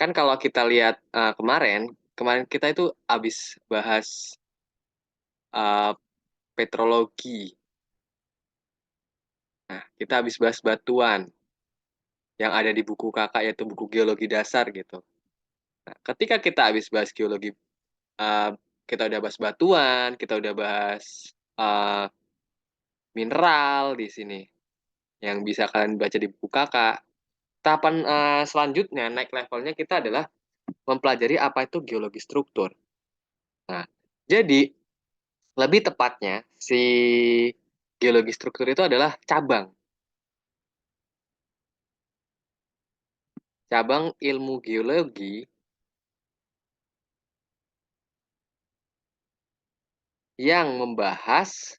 Kan kalau kita lihat kemarin kita itu habis bahas eh, petrologi. Nah, kita habis bahas batuan yang ada di buku kakak yaitu buku geologi dasar gitu. Nah, ketika kita habis bahas geologi, eh, kita udah bahas batuan, kita udah bahas eh, mineral di sini yang bisa kalian baca di buku kakak. Tahapan selanjutnya naik levelnya kita adalah mempelajari apa itu geologi struktur. Nah, jadi lebih tepatnya si geologi struktur itu adalah cabang ilmu geologi yang membahas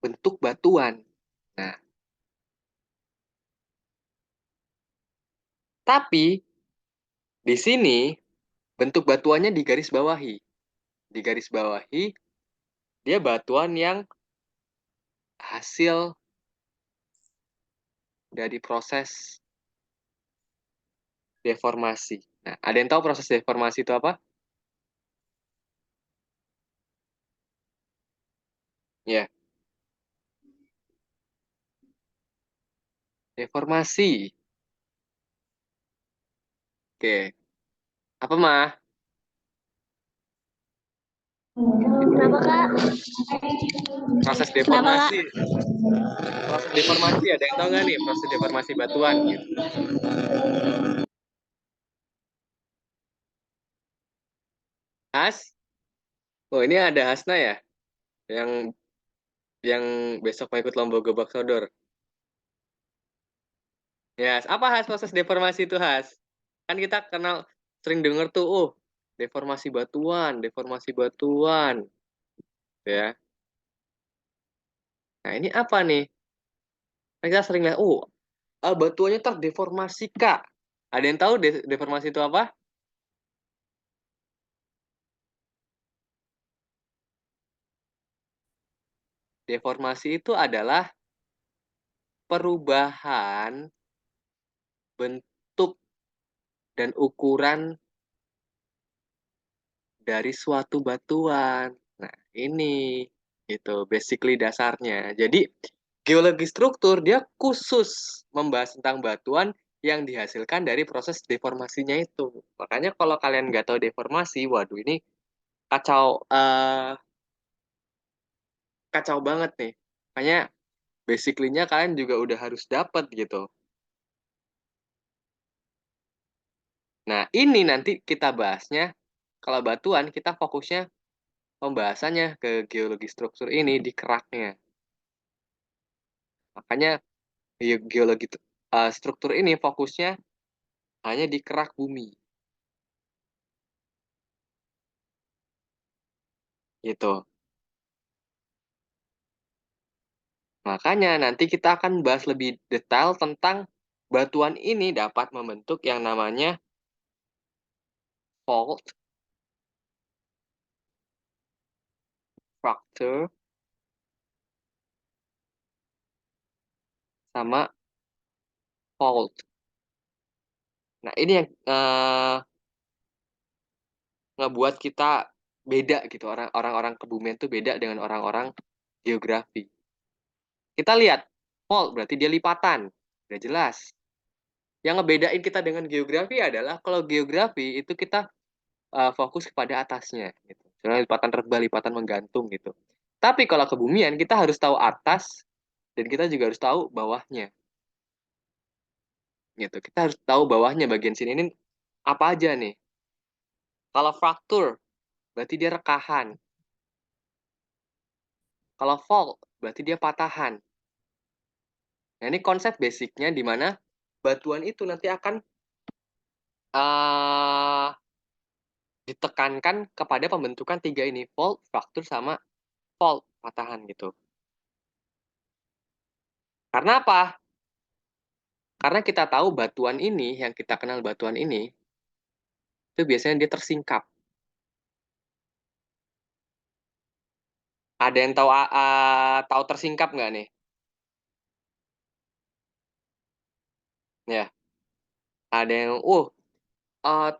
bentuk batuan. Nah, tapi di sini bentuk batuannya digaris bawahi. Digaris bawahi, dia batuan yang hasil dari proses deformasi. Nah, ada yang tahu proses deformasi itu apa? Ya, deformasi. Oke. Apa, mah? Kenapa Kak? Proses Kenapa Kak? deformasi. Proses deformasi ada yang tahu nggak nih proses deformasi batuan gitu? Has? Oh, ini ada Hasna ya? Yang yang besok mau ikut lomba gobak sodor. Ya, apa Has proses deformasi itu Has? Kan kita kenal sering denger tuh, oh, deformasi batuan, ya. Nah, ini apa nih? Kan kita sering lihat, oh, batuannya terdeformasi, Kak. Ada yang tahu deformasi itu apa? Deformasi itu adalah perubahan bentuk dan ukuran dari suatu batuan. Nah, ini itu basically dasarnya. Jadi, geologi struktur dia khusus membahas tentang batuan yang dihasilkan dari proses deformasinya itu. Makanya kalau kalian nggak tahu deformasi, waduh ini kacau kacau banget nih. Makanya basically-nya kalian juga udah harus dapat gitu. Nah, ini nanti kita bahasnya kalau batuan kita fokusnya pembahasannya ke geologi struktur ini di keraknya. Makanya geologi struktur ini fokusnya hanya di kerak bumi. Gitu. Makanya nanti kita akan bahas lebih detail tentang batuan ini dapat membentuk yang namanya fault, fracture, sama fault. Nah, ini yang ngebuat kita beda gitu. Orang-orang kebumian tuh beda dengan orang-orang geografi. Kita lihat, fault berarti dia lipatan. Udah jelas. Yang ngebedain kita dengan geografi adalah kalau geografi itu kita fokus kepada atasnya gitu. Misalnya lipatan rebah, lipatan menggantung gitu. Tapi kalau kebumian kita harus tahu atas dan kita juga harus tahu bawahnya gitu. Kita harus tahu bawahnya bagian sini ini apa aja nih. Kalau fraktur berarti dia rekahan. Kalau fault berarti dia patahan. Nah, ini konsep basicnya di mana batuan itu nanti akan uh, ditekankan kepada pembentukan tiga ini, fault, fraktur, sama fault, patahan gitu. Karena apa? Karena kita tahu batuan ini, yang kita kenal batuan ini, itu biasanya dia tersingkap. Ada yang tahu tersingkap nggak nih? Ya, ada yang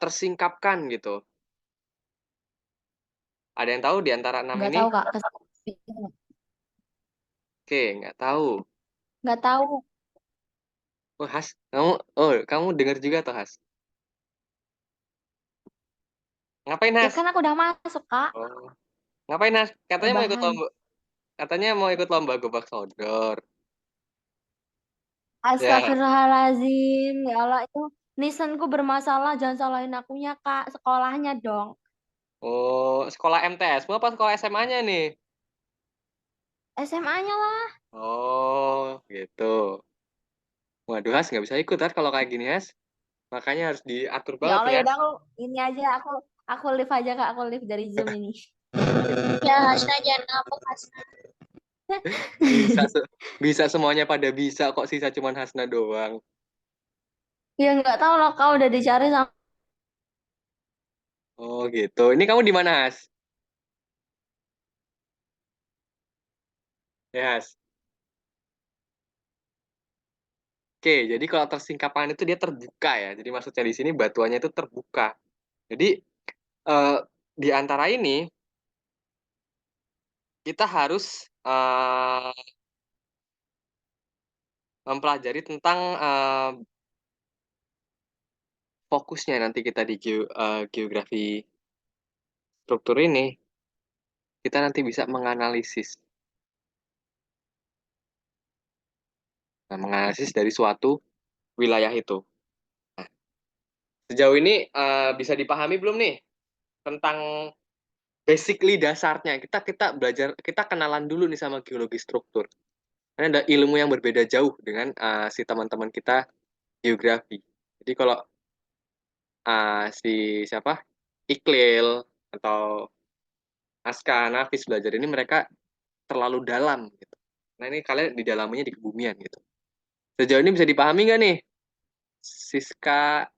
tersingkapkan gitu. Ada yang tahu di antara enam Nggak ini? tahu Kak. Oke, nggak tahu. Nggak tahu. Oh, Has, kamu dengar juga tuh, Has? Ngapain, Ya Has? kan aku udah masuk Kak. Oh, ngapain, Has? Rebahan. Katanya mau ikut lomba gobak sodor. Ya, Astagfirullahaladzim. Ya Allah itu nisanku bermasalah. Jangan salahin akunya Kak. Sekolahnya dong. oh, sekolah MTS, mau apa sekolah SMA-nya nih? SMA-nya lah. Oh, gitu. Waduh, Has, nggak bisa ikut, Has, kalau kayak gini, Has. Makanya harus diatur Ya banget Allah nih, ya Has. udah ini aja aku live aja Kak. Aku live dari Zoom ini. Ya, Hasna jangan ngambek Hasna. Bisa, bisa semuanya pada bisa kok, sisa cuman Hasna doang. Ya nggak tahu loh Kak udah dicari sama Oh, gitu. Ini kamu di mana, Has? Ya, Has. Oke, jadi kalau tersingkapan itu dia terbuka ya. Jadi maksudnya di sini batuannya itu terbuka. Jadi eh, di antara ini kita harus mempelajari tentang fokusnya nanti kita di geografi struktur ini. Kita nanti bisa menganalisis. Nah, menganalisis dari suatu wilayah itu. Nah, sejauh ini bisa dipahami belum nih tentang basically dasarnya? Kita belajar, kita kenalan dulu nih sama geologi struktur. Karena ada ilmu yang berbeda jauh dengan si teman-teman kita geografi. Jadi kalau si siapa Iklil atau Aska, Nafis belajar ini mereka terlalu dalam gitu. Nah ini kalian di dalamnya di kebumian gitu. Sejauh ini bisa dipahami nggak nih? Siska,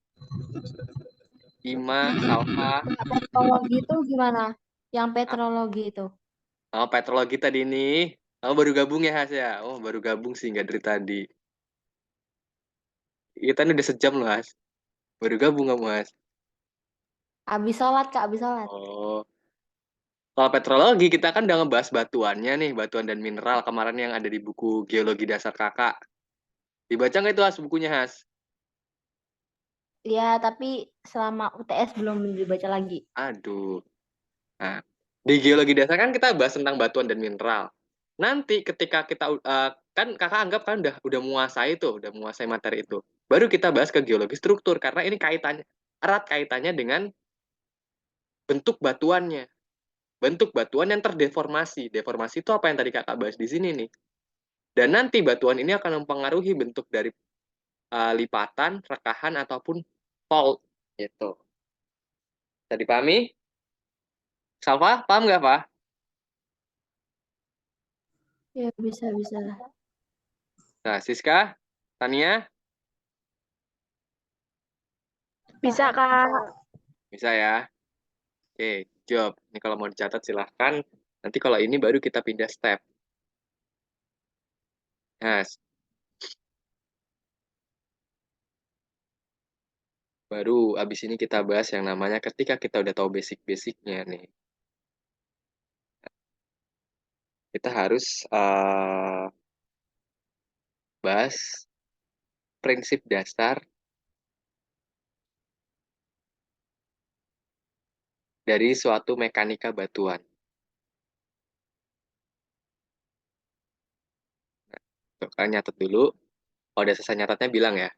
Ima, Salva, petrologi itu gimana? Yang petrologi itu. petrologi tadi ini. Kamu baru gabung ya, Has ya? Oh, baru gabung sih, nggak dari tadi. Kita ini udah sejam loh, Has. Baru gabung kamu, Has. Habis sholat Kak, habis sholat. Oh, kalau petrologi kita kan udah ngebahas batuannya nih, batuan dan mineral kemarin yang ada di buku Geologi Dasar Kakak. Dibaca nggak itu, Has, bukunya, Has? Ya, tapi selama UTS belum dibaca lagi. Aduh. Nah, di geologi dasar kan kita bahas tentang batuan dan mineral. Nanti ketika kita kan kakak anggap kan udah menguasai tuh, udah menguasai materi itu. Baru kita bahas ke geologi struktur karena ini kaitannya erat kaitannya dengan bentuk batuannya. Bentuk batuan yang terdeformasi. Deformasi itu apa yang tadi kakak bahas di sini nih. Dan nanti batuan ini akan mempengaruhi bentuk dari lipatan, rekahan ataupun fault gitu. Tadi pahami? Salva, paham nggak, Pak? Ya, bisa. Nah, Siska, Tania, Bisa, Kak. bisa ya? Oke, job. Ini kalau mau dicatat silahkan. Nanti kalau ini baru kita pindah step. Nah, baru abis ini kita bahas yang namanya ketika kita udah tahu basic-basicnya nih. Kita harus bahas prinsip dasar dari suatu mekanika batuan. Tuh, kalian nyatet dulu. Kalau udah selesai nyatatnya bilang ya.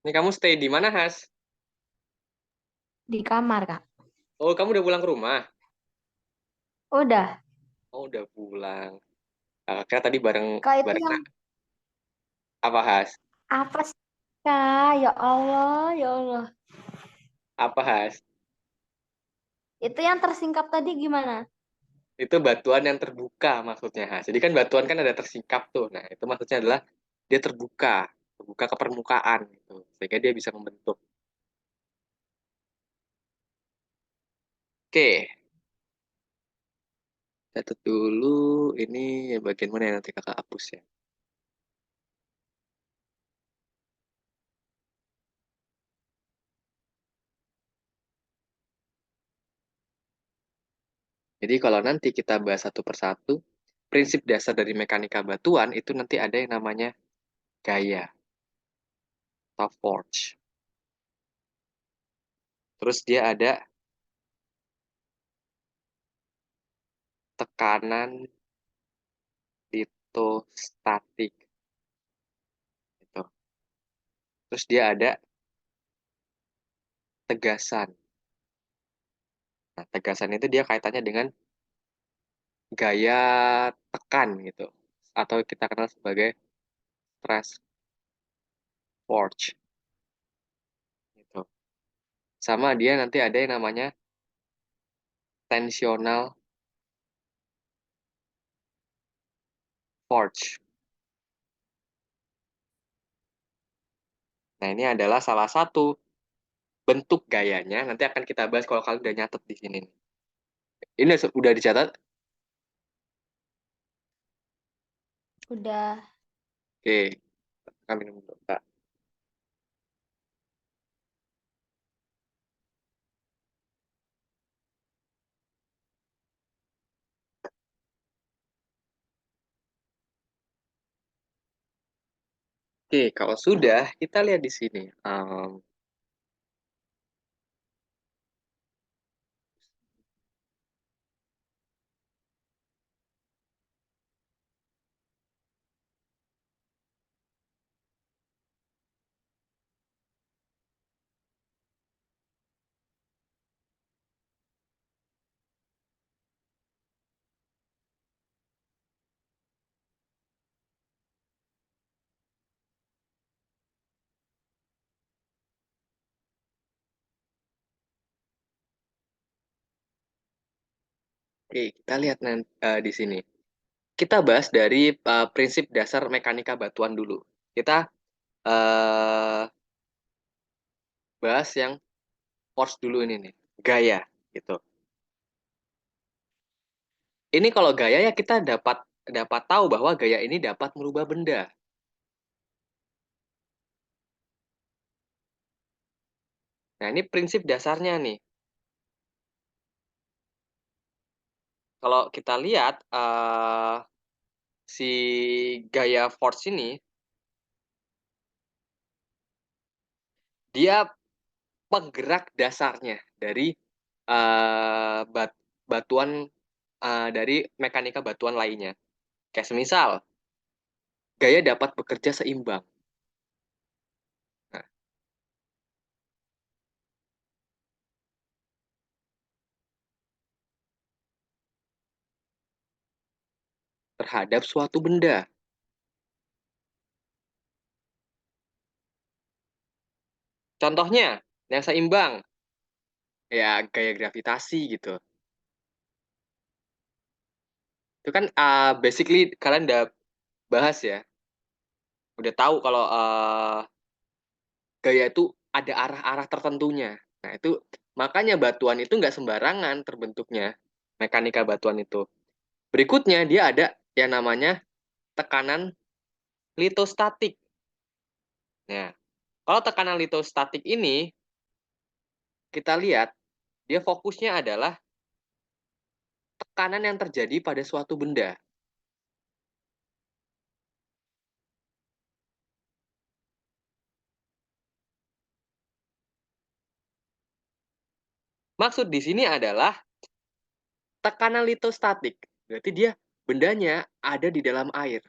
Ini kamu stay di mana, Has? Di kamar, Kak. Oh, kamu udah pulang ke rumah? Udah. Oh, udah pulang. Kira tadi bareng Kak, itu bareng yang apa, Has? apa sih, Kak? Ya Allah, ya Allah. Apa, Has? Itu yang tersingkap tadi gimana? Itu batuan yang terbuka maksudnya, Has. Jadi kan batuan kan ada tersingkap tuh. Nah, itu maksudnya adalah dia terbuka, terbuka ke permukaan gitu. Sehingga dia bisa membentuk. Oke, Catat dulu, ini ya bagian mana yang nanti kakak hapus ya. Jadi kalau nanti kita bahas satu persatu, prinsip dasar dari mekanika batuan itu nanti ada yang namanya gaya atau force. Terus dia ada tekanan litostatik gitu. Terus dia ada tegasan. Nah, tegasan itu dia kaitannya dengan gaya tekan gitu. Atau kita kenal sebagai stress force gitu. Sama dia nanti ada yang namanya tensional force. Nah, ini adalah salah satu bentuk gayanya. Nanti akan kita bahas kalau kalian udah nyatet di sini. Ini udah dicatat? Udah. Oke, kami minum dulu, Kak. Oke, kalau sudah, kita lihat di sini. Oke, kita lihat nanti, di sini. Kita bahas dari prinsip dasar mekanika batuan dulu. Kita eh, bahas yang force dulu ini nih, gaya gitu. Ini kalau gaya ya kita dapat dapat tahu bahwa gaya ini dapat merubah benda. Nah, ini prinsip dasarnya nih. Kalau kita lihat si gaya force ini, dia penggerak dasarnya dari batuan dari mekanika batuan lainnya. Kayak semisal gaya dapat bekerja seimbang. Nah, terhadap suatu benda. Contohnya yang seimbang, ya gaya gravitasi gitu. Itu kan basically kalian udah bahas ya, udah tahu kalau gaya itu ada arah-arah tertentunya. Nah itu makanya batuan itu nggak sembarangan terbentuknya, mekanika batuan itu. Berikutnya dia ada yang namanya tekanan litostatik. Nah, kalau tekanan litostatik ini kita lihat dia fokusnya adalah tekanan yang terjadi pada suatu benda. Maksud di sini adalah tekanan litostatik. Berarti dia bendanya ada di dalam air.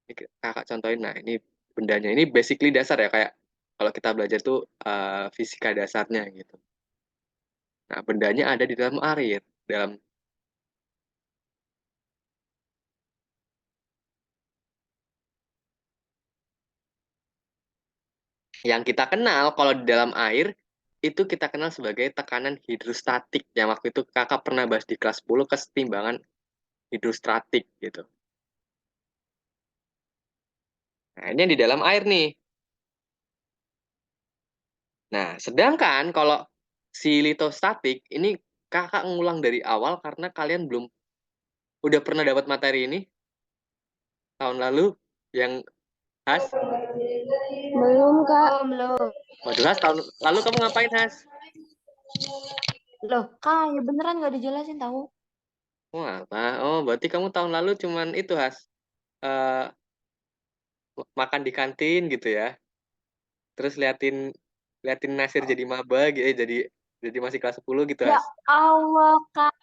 Ini kakak contohin, nah ini bendanya. Ini basically dasar ya, kayak kalau kita belajar tuh fisika dasarnya gitu. Nah, bendanya ada di dalam air. Dalam yang kita kenal kalau di dalam air itu kita kenal sebagai tekanan hidrostatik. Yang waktu itu kakak pernah bahas di kelas 10 kesetimbangan hidrostatik gitu. Nah, ini yang di dalam air nih. Nah, sedangkan kalau si litostatik ini Kakak ngulang dari awal karena kalian udah pernah dapat materi ini tahun lalu yang Has? Belum, Kak. Belum. Waduh, Has, tahun lalu kamu ngapain, Has? Loh, Kak, ya beneran nggak dijelasin tahu. Oh, apa? Oh, berarti kamu tahun lalu cuman itu, Has. eh Makan di kantin gitu ya. Terus liatin liatin Nasir jadi maba gitu, jadi masih kelas 10 gitu, Ya Has. Allah, Kak.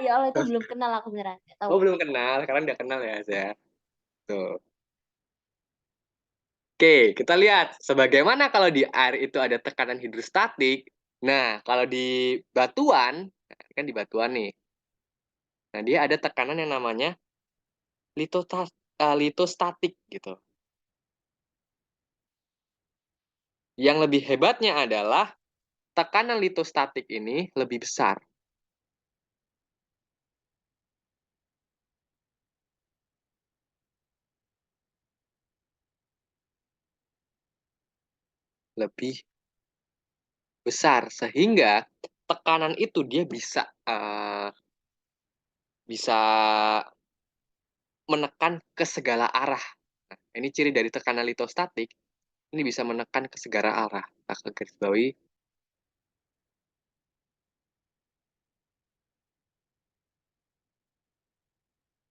Ya Allah, itu belum kenal aku beneran. Nggak tahu. Oh, belum kenal, sekarang udah kenal ya, Has ya. Tuh. Oke, kita lihat sebagaimana kalau di air itu ada tekanan hidrostatik. Nah, kalau di batuan, kan di batuan nih. Nah, dia ada tekanan yang namanya litostatik gitu. Yang lebih hebatnya adalah tekanan litostatik ini lebih besar. Lebih besar sehingga tekanan itu dia bisa menekan ke segala arah. Nah, ini ciri dari tekanan litostatik. Ini bisa menekan ke segala arah. Kita garis bawahi.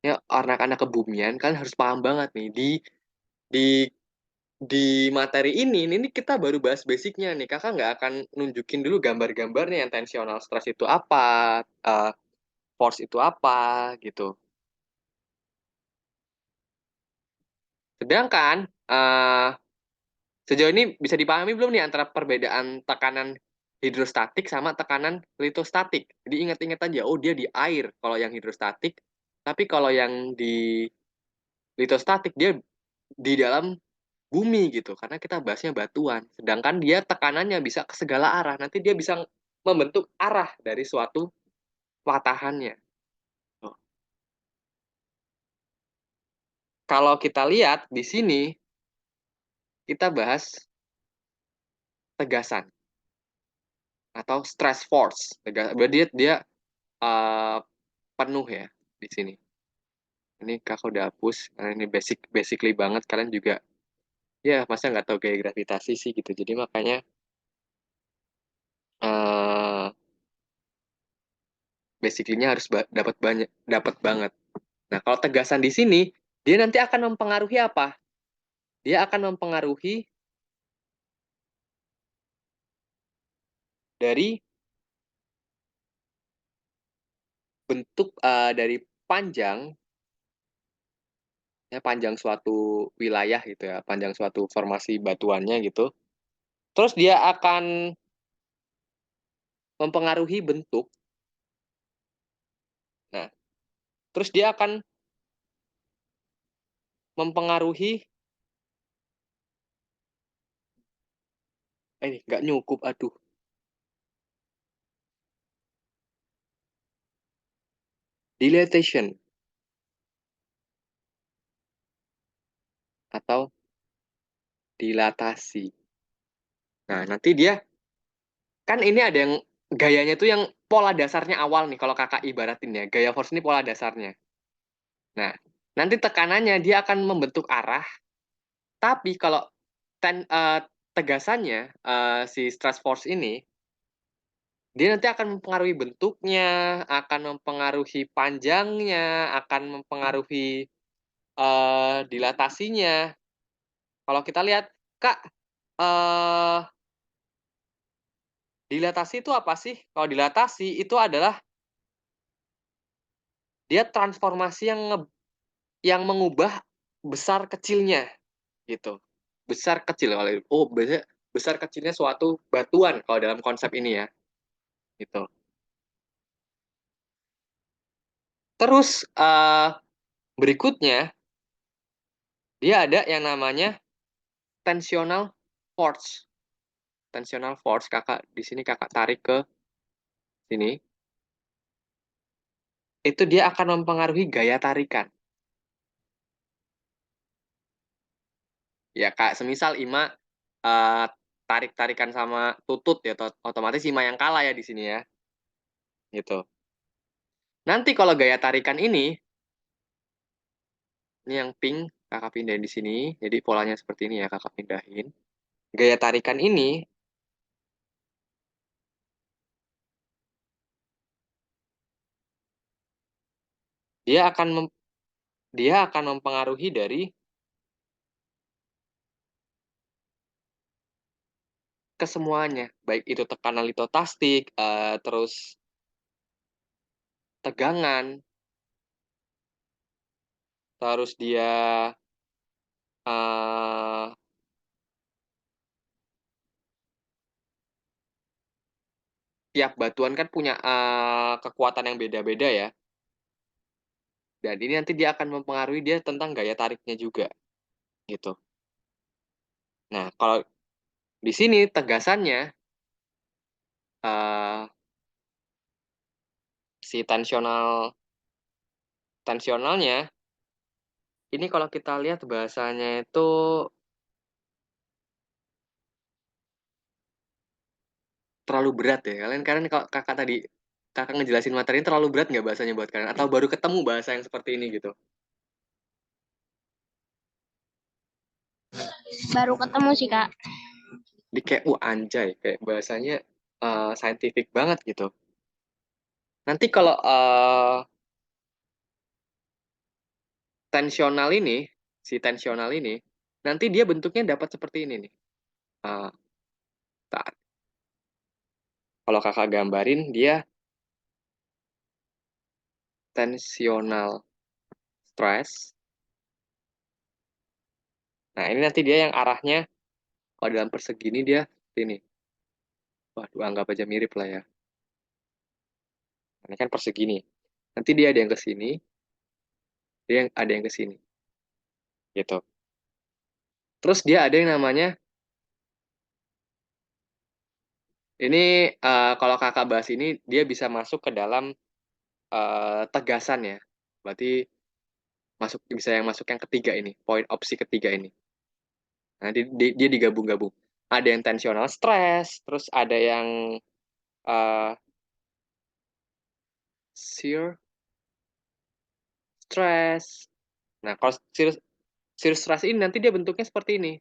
Ya, anak-anak kebumian kan harus paham banget nih di di materi ini kita baru bahas basicnya nih. Kakak nggak akan nunjukin dulu gambar-gambarnya yang tensional stress itu apa, uh, force itu apa, gitu. Sedangkan sejauh ini bisa dipahami belum nih antara perbedaan tekanan hidrostatik sama tekanan litostatik. Jadi ingat-ingat aja, oh dia di air kalau yang hidrostatik, tapi kalau yang di litostatik dia di dalam bumi gitu. Karena kita bahasnya batuan. Sedangkan dia tekanannya bisa ke segala arah. Nanti dia bisa membentuk arah dari suatu patahannya. Oh. Kalau kita lihat di sini, kita bahas tegasan atau stress force. Berarti dia uh, penuh ya di sini. Ini kakak udah hapus karena ini basically banget. Kalian juga ya masa nggak tahu gaya gravitasi sih gitu. Jadi makanya uh, basically-nya harus dapat banyak, dapat banget. Nah, kalau tegasan di sini, dia nanti akan mempengaruhi apa? Dia akan mempengaruhi dari bentuk dari panjang ya panjang suatu wilayah gitu ya, panjang suatu formasi batuannya gitu. Terus dia akan mempengaruhi bentuk. Nah, terus dia akan mempengaruhi ini nggak nyukup, aduh. Dilatation atau dilatasi. Nah, nanti dia kan ini ada yang gayanya tuh yang pola dasarnya awal nih kalau kakak ibaratin ya. Gaya force ini pola dasarnya. Nah, nanti tekanannya dia akan membentuk arah, tapi kalau tegasannya si stress force ini dia nanti akan mempengaruhi bentuknya, akan mempengaruhi panjangnya, akan mempengaruhi dilatasinya. Kalau kita lihat, Kak, eh dilatasi itu apa sih? Kalau dilatasi itu adalah dia transformasi yang mengubah besar kecilnya gitu. Besar kecil kalau besar kecilnya suatu batuan kalau dalam konsep ini ya gitu. Terus berikutnya dia ada yang namanya tensional force. Tensional force kakak di sini kakak tarik ke sini, itu dia akan mempengaruhi gaya tarikan. Ya kak, semisal Ima tarik-tarikan sama tutut ya, otomatis Ima yang kalah ya di sini ya. gitu. Nanti kalau gaya tarikan ini yang pink kakak pindahin di sini, jadi polanya seperti ini ya kakak pindahin. Gaya tarikan ini dia akan dia akan mempengaruhi dari kesemuanya, baik itu tekanan litotastik, terus tegangan, terus dia uh, tiap batuan kan punya kekuatan yang beda-beda ya. Dan ini nanti dia akan mempengaruhi dia tentang gaya tariknya juga, gitu. Nah, kalau di sini tegasannya uh, si tensionalnya ini kalau kita lihat bahasanya itu terlalu berat ya. Kalian kalau kakak ngejelasin materi ini terlalu berat nggak bahasanya buat kalian? Atau baru ketemu bahasa yang seperti ini gitu? Baru ketemu sih, Kak. Di kayak, anjay, kayak bahasanya scientific banget gitu. Nanti kalau tensional ini, si tensional ini, nanti dia bentuknya dapat seperti ini nih. Uh, Kalau kakak gambarin, dia tensional stress. Nah, ini nanti dia yang arahnya, kalau dalam persegi ini dia ini. Waduh, anggap aja mirip lah ya. Ini kan persegi nih. Nanti dia ada yang ke sini, ada yang ke sini. Gitu. Terus dia ada yang namanya, ini kalau kakak bahas ini, dia bisa masuk ke dalam tegasan ya. Berarti bisa yang masuk yang ketiga ini, poin opsi ketiga ini. Nah, dia digabung-gabung. Ada yang tensional stress, terus ada yang uh, shear stress. Nah, kalau shear stress ini nanti dia bentuknya seperti ini.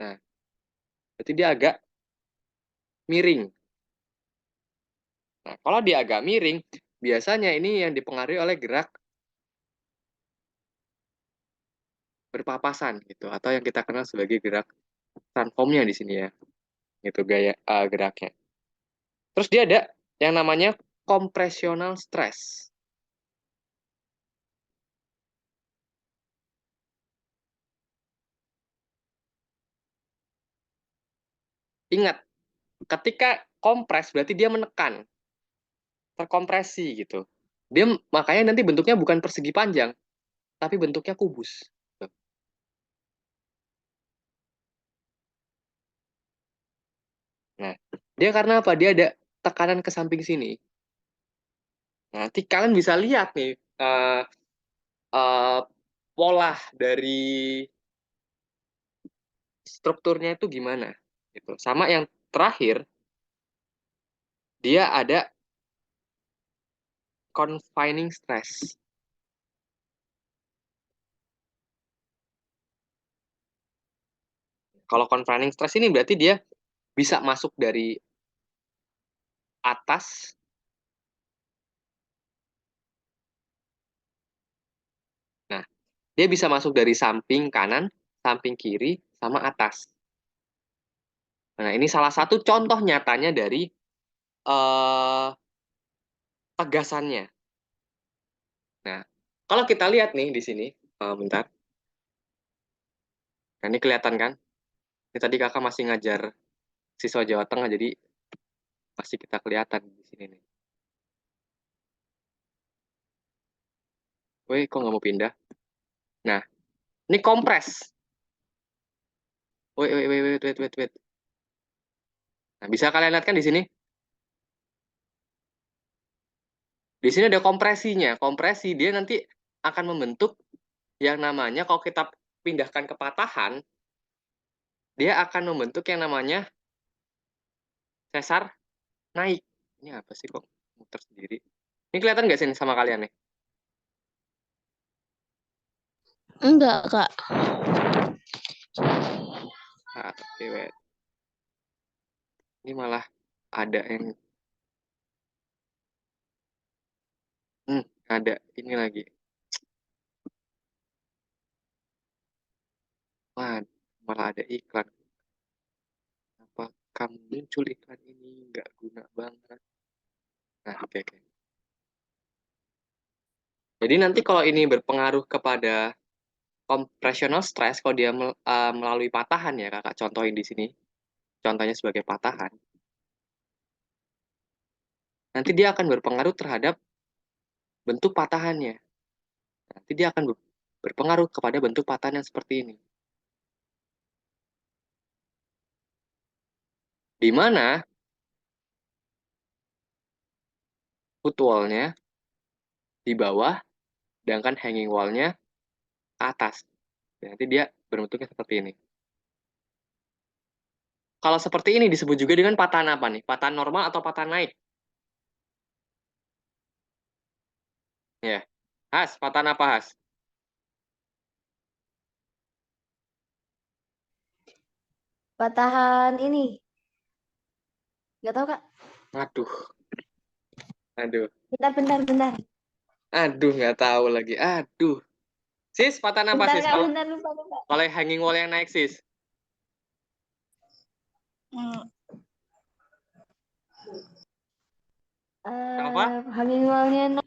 Nah, berarti dia agak miring. Nah, kalau dia agak miring, biasanya ini yang dipengaruhi oleh gerak berpapasan gitu, atau yang kita kenal sebagai gerak transformnya di sini ya, gitu gaya geraknya. Terus dia ada yang namanya kompresional stress. Ingat, ketika kompres berarti dia menekan, terkompresi gitu. Dia makanya nanti bentuknya bukan persegi panjang, tapi bentuknya kubus. Nah, dia karena apa? Dia ada tekanan ke samping sini. Nanti kalian bisa lihat nih uh, pola dari strukturnya itu gimana. Gitu. Sama yang terakhir, dia ada confining stress. Kalau confining stress ini berarti dia bisa masuk dari atas, nah dia bisa masuk dari samping kanan, samping kiri, sama atas. Nah ini salah satu contoh nyatanya dari uh, tegasannya. Nah kalau kita lihat nih di sini, bentar, nah ini kelihatan kan? Ini tadi kakak masih ngajar siswa Jawa Tengah, jadi masih kita kelihatan di sini nih. Woi, kok nggak mau pindah? Nah, ini kompres. Woi, woi, woi, wait, wait, wait, wait. Nah, bisa kalian lihat kan di sini? Di sini ada kompresinya. Kompresi dia nanti akan membentuk yang namanya kalau kita pindahkan ke patahan, dia akan membentuk yang namanya sesar naik. Ini apa sih kok muter sendiri? Ini kelihatan nggak sih sama kalian nih? Enggak, Kak. Oke, wait. Ini malah ada yang ada ini lagi. Wah, malah ada iklan. Apa kamu muncul iklan ini nggak guna banget. Nah, oke. Jadi nanti kalau ini berpengaruh kepada compressional stress, kalau dia melalui patahan ya, kakak contohin di sini. Contohnya sebagai patahan. Nanti dia akan berpengaruh terhadap bentuk patahannya. Nanti dia akan berpengaruh kepada bentuk patahan yang seperti ini. Di mana foot wall-nya di bawah, sedangkan hanging wall-nya ke atas. Nanti dia berbentuknya seperti ini. Kalau seperti ini disebut juga dengan patahan apa nih? Patahan normal atau patahan naik? Ya. Has, patahan apa Has? Patahan ini. Nggak tahu, Kak. Aduh, aduh, Bentar. aduh, nggak tahu lagi. Aduh. Sis, patahan apa Bentar, sis? Kak. Kalau Bentar, lupa. kalau hanging wall yang naik sis? Hmm. Apa? Hanging wall-nya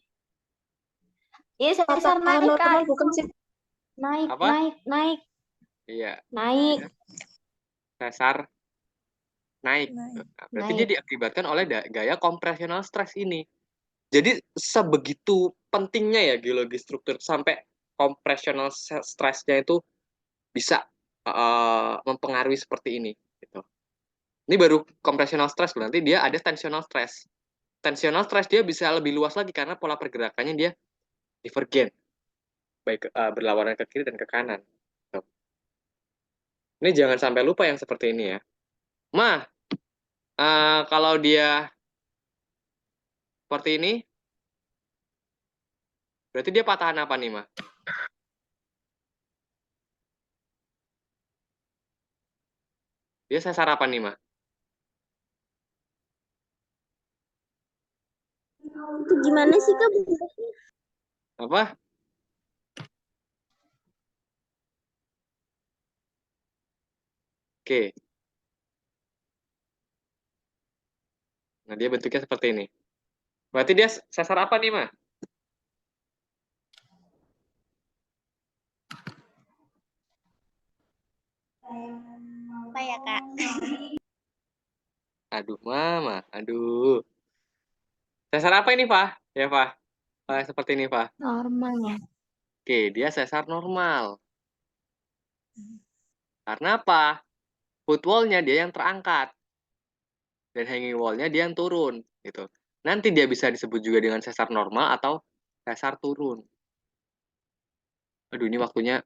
iya, sesar naik, Kak. Bukan sih. Naik, Apa? naik, naik. Iya, Naik. sesar naik. Berarti dia Naik. diakibatkan oleh gaya kompresional stres ini. Jadi sebegitu pentingnya ya geologi struktur sampai kompresional stresnya itu bisa mempengaruhi seperti ini. Gitu. Ini baru kompresional stress, nanti dia ada tensional stress. Tensional stress dia bisa lebih luas lagi karena pola pergerakannya dia divergen, baik berlawanan ke kiri dan ke kanan. Gitu. Ini jangan sampai lupa yang seperti ini ya. Mah, kalau dia seperti ini, berarti dia patahan apa nih, Mah? Dia sesar apa nih, Mah? Itu gimana sih, Kak? Apa? Oke. Nah, dia bentuknya seperti ini. Berarti dia sesar apa nih, Mah? Apa ya, Kak? Aduh, Mama. Aduh. Sesar apa ini, Pak? Ya, Pak. Seperti ini, Pak. Normal ya. Oke, dia sesar normal. Karena apa? Foot wall-nya dia yang terangkat. Dan hanging wall-nya dia yang turun. Gitu. Nanti dia bisa disebut juga dengan sesar normal atau sesar turun. Aduh, ini waktunya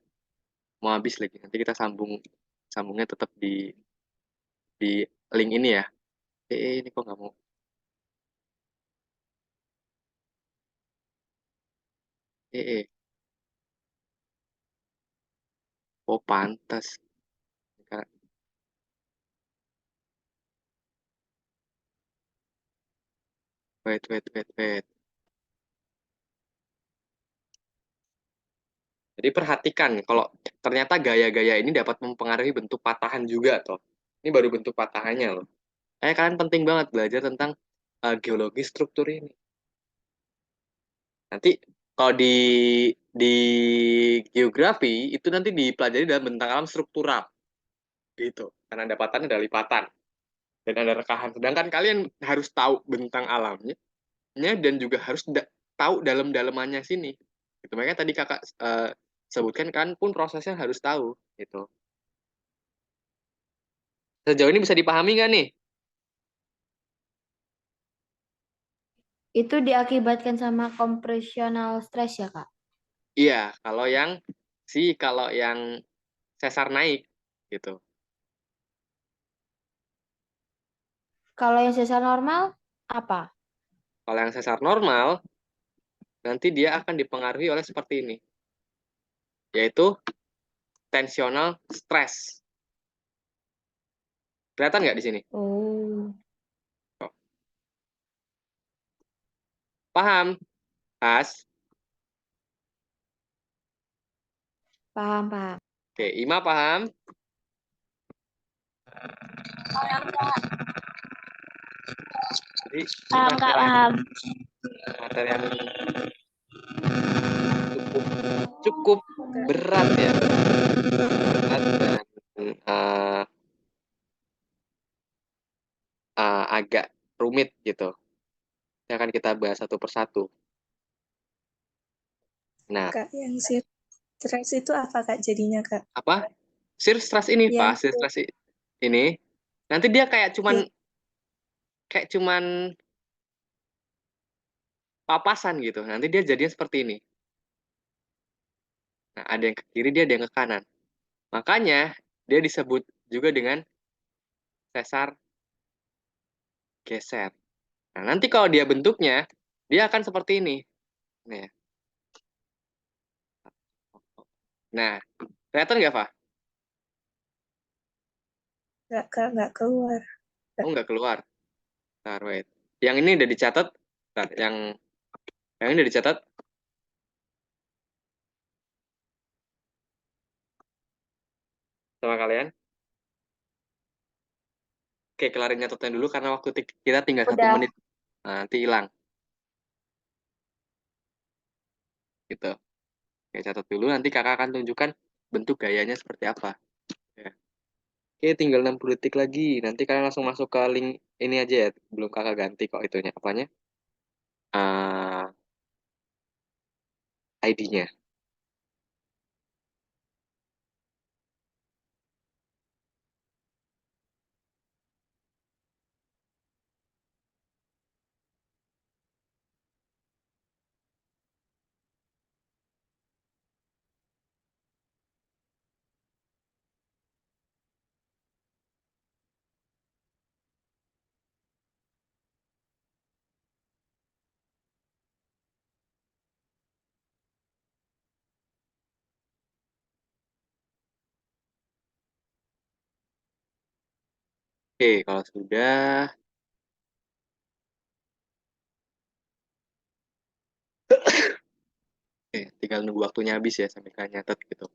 mau habis lagi. Nanti kita sambungnya tetap di link ini ya. Ini kok nggak mau. Eh. Oh, pantas. Wait. Jadi perhatikan, kalau ternyata gaya-gaya ini dapat mempengaruhi bentuk patahan juga, toh. Ini baru bentuk patahannya, loh. Kalian penting banget belajar tentang geologi struktur ini. Nanti kalau di geografi itu nanti dipelajari dalam bentang alam struktural, gitu. Karena ada patahan, ada lipatan, dan ada rekahan. Sedangkan kalian harus tahu bentang alamnya, dan juga harus tahu dalam-dalamannya sini. Gitu. Makanya tadi kakak sebutkan kan pun prosesnya harus tahu, gitu. Sejauh ini bisa dipahami nggak nih? Itu diakibatkan sama compressional stress ya, Kak? Iya, kalau yang sesar naik gitu. Kalau yang sesar normal? Apa? Kalau yang sesar normal, nanti dia akan dipengaruhi oleh seperti ini, yaitu tensional stress. Kelihatan nggak di sini? Oh, Paham, As? paham, paham. Oke, Ima paham? Paham, Kak. Jadi ini Paham, Kak, paham. materi yang cukup cukup berat ya, berat dan uh, agak rumit gitu. Ini akan kita bahas satu persatu. Nah, Kak, yang stres itu apa Kak jadinya Kak? apa? Shear stress ini, Pak, Yang shear stress ini nanti dia ya, kayak cuman papasan gitu. Nanti dia jadinya seperti ini. Nah, ada yang ke kiri, dia ada yang ke kanan. Makanya dia disebut juga dengan sesar geser. Nah, nanti kalau dia bentuknya, dia akan seperti ini. Nih. Nah, kelihatan nggak, Pak? nggak Kak, nggak keluar. Oh, nggak keluar. Bentar, wait. Yang ini udah dicatat. Bentar, yang ini udah dicatat sama kalian. Oke, kelarin nyatetnya dulu karena waktu kita tinggal 1 menit. Udah. Nah, nanti hilang. Gitu. Oke, catat dulu. Nanti kakak akan tunjukkan bentuk gayanya seperti apa. Ya. Oke, tinggal 60 detik lagi. Nanti kalian langsung masuk ke link ini aja ya. Belum kakak ganti kok itunya. Apanya? ID-nya. Oke, kalau sudah, oke, tinggal nunggu waktunya habis ya sampai kalian nyatet gitu.